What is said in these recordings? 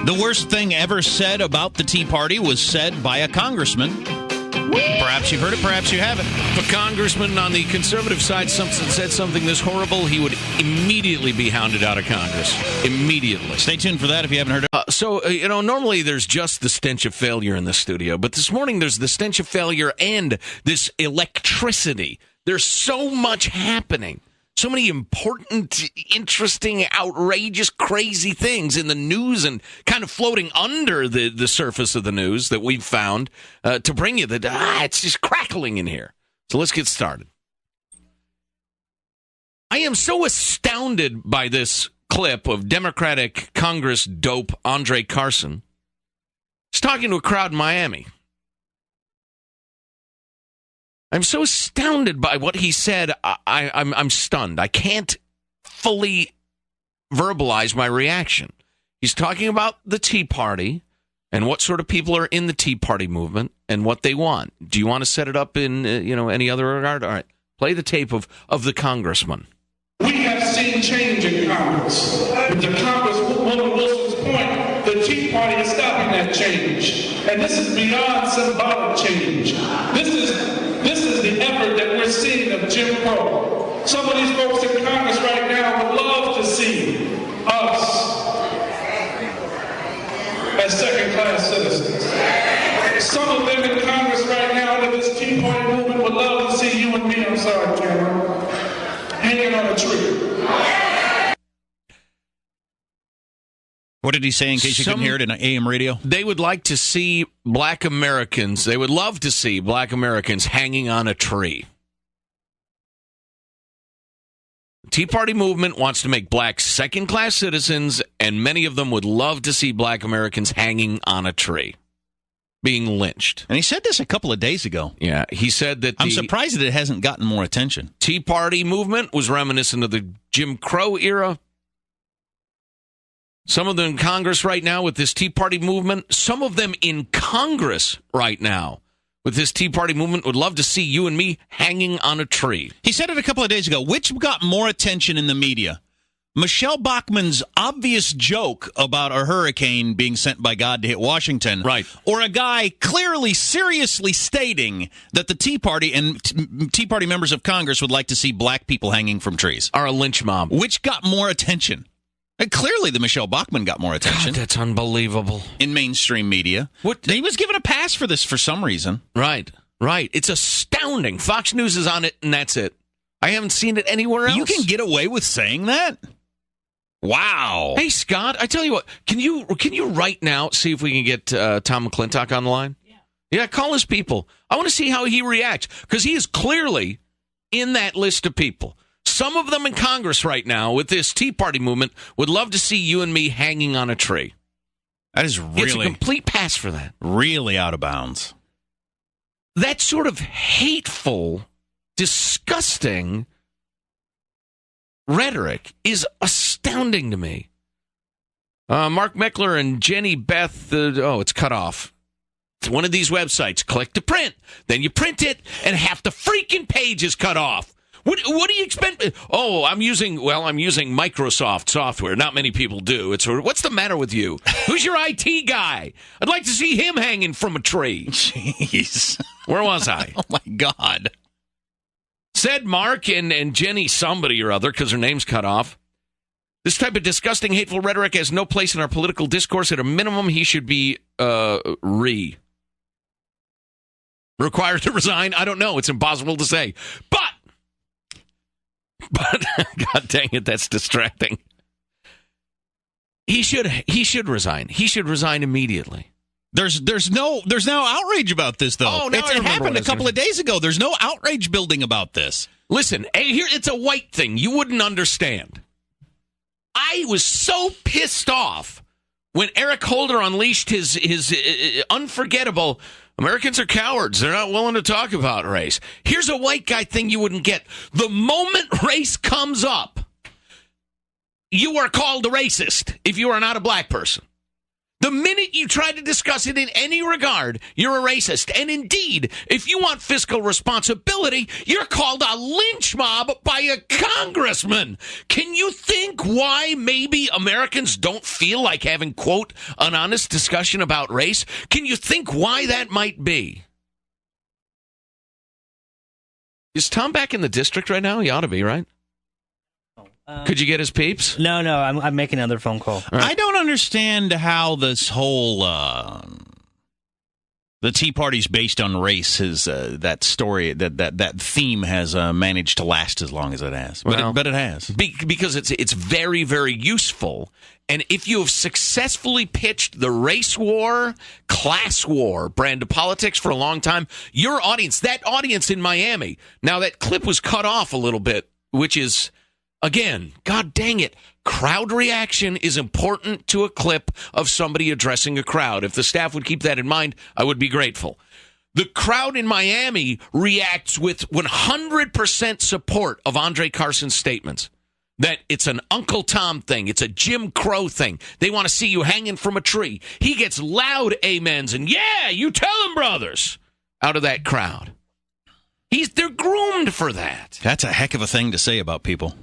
The worst thing ever said about the Tea Party was said by a congressman. Perhaps you've heard it, perhaps you haven't. If a congressman on the conservative side said something this horrible, he would immediately be hounded out of Congress. Immediately. Stay tuned for that if you haven't heard it. Normally there's just the stench of failure in the studio, but this morning there's the stench of failure and this electricity. There's so much happening. So many important, interesting, outrageous, crazy things in the news and kind of floating under the surface of the news that we've found to bring you that it's just crackling in here. So let's get started. I am so astounded by this clip of Democratic Congress dope Andre Carson. He's talking to a crowd in Miami. I'm so astounded by what he said, I'm stunned. I can't fully verbalize my reaction. He's talking about the Tea Party and what sort of people are in the Tea Party movement and what they want. Do you want to set it up in any other regard? All right, play the tape of the congressman. We have seen change in Congress. With the Congresswoman Wilson's point, the Tea Party is stopping that change. And this is beyond symbolic change. This is the effort that we're seeing of Jim Crow. Some of these folks in Congress right now would love to see us as second-class citizens. Some of them in Congress right now under this Tea Party movement would love to see you and me, I'm sorry, Cameron, hanging on a tree. What did he say in case you couldn't hear it in AM radio? They would like to see black Americans, they would love to see black Americans hanging on a tree. The Tea Party movement wants to make blacks second-class citizens, and many of them would love to see black Americans hanging on a tree, being lynched. And he said this a couple of days ago. Yeah, he said that I'm surprised that it hasn't gotten more attention. Tea Party movement was reminiscent of the Jim Crow era. Some of them in Congress right now with this Tea Party movement, some of them in Congress right now with this Tea Party movement would love to see you and me hanging on a tree. He said it a couple of days ago. Which got more attention in the media? Michelle Bachmann's obvious joke about a hurricane being sent by God to hit Washington. Right. Or a guy clearly, seriously stating that the Tea Party and Tea Party members of Congress would like to see black people hanging from trees. Or a lynch mob. Which got more attention? And clearly, the Michelle Bachmann got more attention. God, that's unbelievable. In mainstream media. He was given a pass for this for some reason. Right. It's astounding. Fox News is on it, and that's it. I haven't seen it anywhere else. You can get away with saying that? Wow. Hey, Scott, I tell you what, can you right now see if we can get Tom McClintock on the line? Yeah, call his people. I want to see how he reacts, because he is clearly in that list of people. Some of them in Congress right now with this Tea Party movement would love to see you and me hanging on a tree. That is really... It's a complete pass for that. Really out of bounds. That sort of hateful, disgusting rhetoric is astounding to me. Mark Meckler and Jenny Beth, it's cut off. It's one of these websites. Click to print. Then you print it, and half the freaking page is cut off. What do you expect? Oh, I'm using Microsoft software. Not many people do. What's the matter with you? Who's your IT guy? I'd like to see him hanging from a tree. Jeez. Where was I? Oh, my God. Said Mark and Jenny somebody or other, because her name's cut off. This type of disgusting, hateful rhetoric has no place in our political discourse. At a minimum, he should be required to resign. I don't know. It's impossible to say. But God dang it, that's distracting. He should resign. He should resign immediately. There's no outrage about this, though. Oh, it happened a couple of days ago. There's no outrage building about this. Listen, here it's a white thing. You wouldn't understand. I was so pissed off when Eric Holder unleashed his unforgettable Americans are cowards. They're not willing to talk about race. Here's a white guy thing you wouldn't get. The moment race comes up, you are called a racist if you are not a black person. The minute you try to discuss it in any regard, you're a racist. And indeed, if you want fiscal responsibility, you're called a lynch mob by a congressman. Can you think why maybe Americans don't feel like having, quote, an honest discussion about race? Can you think why that might be? Is Tom back in the district right now? He ought to be, right? Could you get his peeps? No, I'm making another phone call. Right. I don't understand how this whole the Tea Party's based on race is that story that theme has managed to last as long as it has. But it has because it's very, very useful. And if you have successfully pitched the race war, class war brand of politics for a long time, your audience, that audience in Miami, now that clip was cut off a little bit, which is. Again, God dang it, crowd reaction is important to a clip of somebody addressing a crowd. If the staff would keep that in mind, I would be grateful. The crowd in Miami reacts with 100% support of Andre Carson's statements. That it's an Uncle Tom thing. It's a Jim Crow thing. They want to see you hanging from a tree. He gets loud amens and, yeah, you tell him, brothers, out of that crowd. They're groomed for that. That's a heck of a thing to say about people.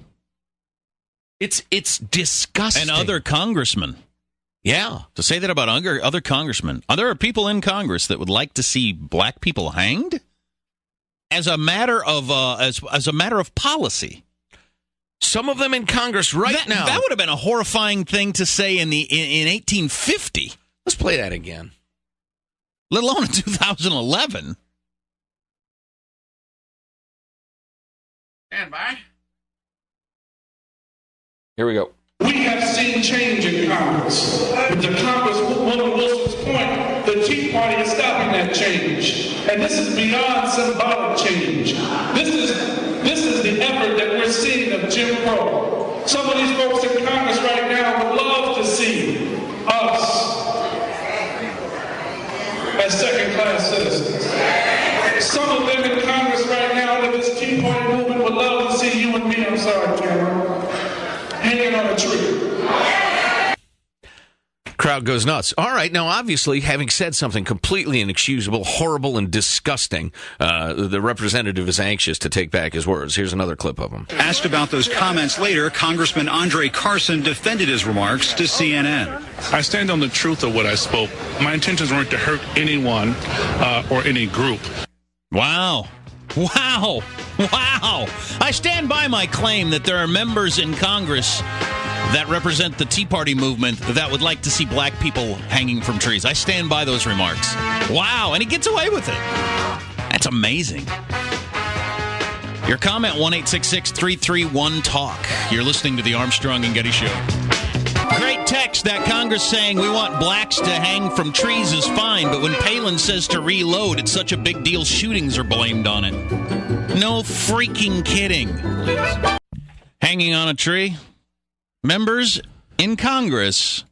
It's disgusting. And other congressmen. Yeah. To say that about other congressmen. There are people in Congress that would like to see black people hanged as a matter of as a matter of policy. Some of them in Congress now. That would have been a horrifying thing to say in 1850. Let's play that again. Let alone in 2011. Stand by. Here we go. We have seen change in Congress. With the Congresswoman Wilson's point, the Tea Party is stopping that change. And this is beyond symbolic change. This is the effort that we're seeing of Jim Crow. Some of these folks in Congress right now would love to see us as second-class citizens. Some of them in Congress right now that this Tea Party movement would love to see you and me, I'm sorry, Cameron, hanging on a tree. Crowd goes nuts. All right, now obviously, having said something completely inexcusable, horrible, and disgusting, the representative is anxious to take back his words. Here's another clip of him. Asked about those comments later, Congressman Andre Carson defended his remarks to CNN. I stand on the truth of what I spoke. My intentions weren't to hurt anyone or any group. Wow. I stand by my claim that there are members in Congress that represent the Tea Party movement that would like to see black people hanging from trees. I stand by those remarks. Wow, and he gets away with it. That's amazing. Your comment, 1-866-331-TALK. You're listening to the Armstrong and Getty Show. Great text. That Congress saying we want blacks to hang from trees is fine, but when Palin says to reload, it's such a big deal shootings are blamed on it. No freaking kidding. Hanging on a tree? Members in Congress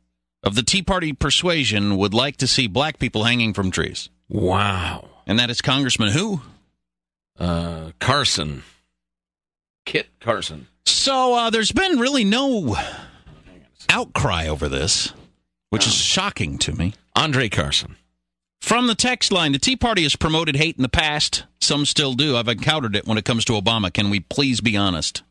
of the Tea Party persuasion would like to see black people hanging from trees. Wow. And that is Congressman who? Carson. Kit Carson. So there's been really no outcry over this, which is shocking to me. Andre Carson. From the text line, the Tea Party has promoted hate in the past. Some still do. I've encountered it when it comes to Obama. Can we please be honest?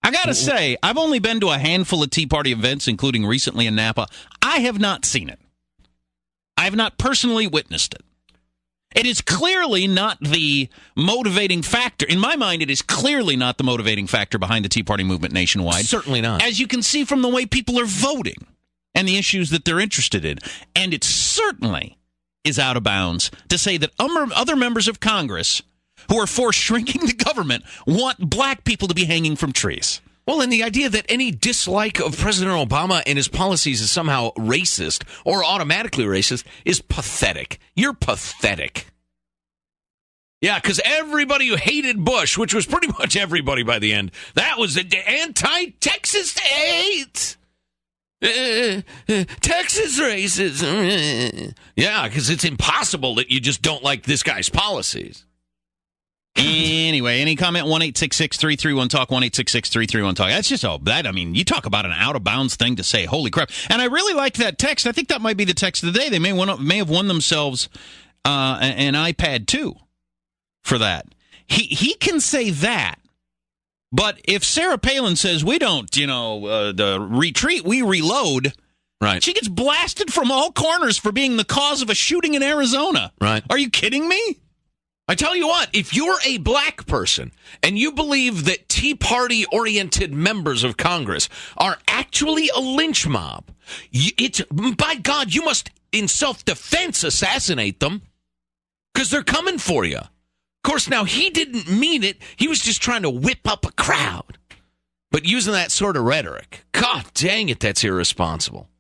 I got to say, I've only been to a handful of Tea Party events, including recently in Napa. I have not seen it. I have not personally witnessed it. It is clearly not the motivating factor. In my mind, it is clearly not the motivating factor behind the Tea Party movement nationwide. Certainly not. As you can see from the way people are voting and the issues that they're interested in. And it certainly is out of bounds to say that other members of Congress who are for shrinking the government want black people to be hanging from trees. Well, and the idea that any dislike of President Obama and his policies is somehow racist or automatically racist is pathetic. You're pathetic. Yeah, because everybody who hated Bush, which was pretty much everybody by the end, that was the anti-Texas hate. Texas racism. Yeah, because it's impossible that you just don't like this guy's policies. Anyway, any comment? 1-866-331-TALK, 1-866-331-TALK. That's just you talk about an out-of-bounds thing to say. Holy crap. And I really liked that text. I think that might be the text of the day. They may have won themselves an iPad 2 for that. He can say that. But if Sarah Palin says, we don't, the retreat, we reload, right? She gets blasted from all corners for being the cause of a shooting in Arizona. Right. Are you kidding me? I tell you what, if you're a black person and you believe that Tea Party-oriented members of Congress are actually a lynch mob, by God, you must, in self-defense, assassinate them because they're coming for you. Of course, now, he didn't mean it. He was just trying to whip up a crowd. But using that sort of rhetoric, God dang it, that's irresponsible.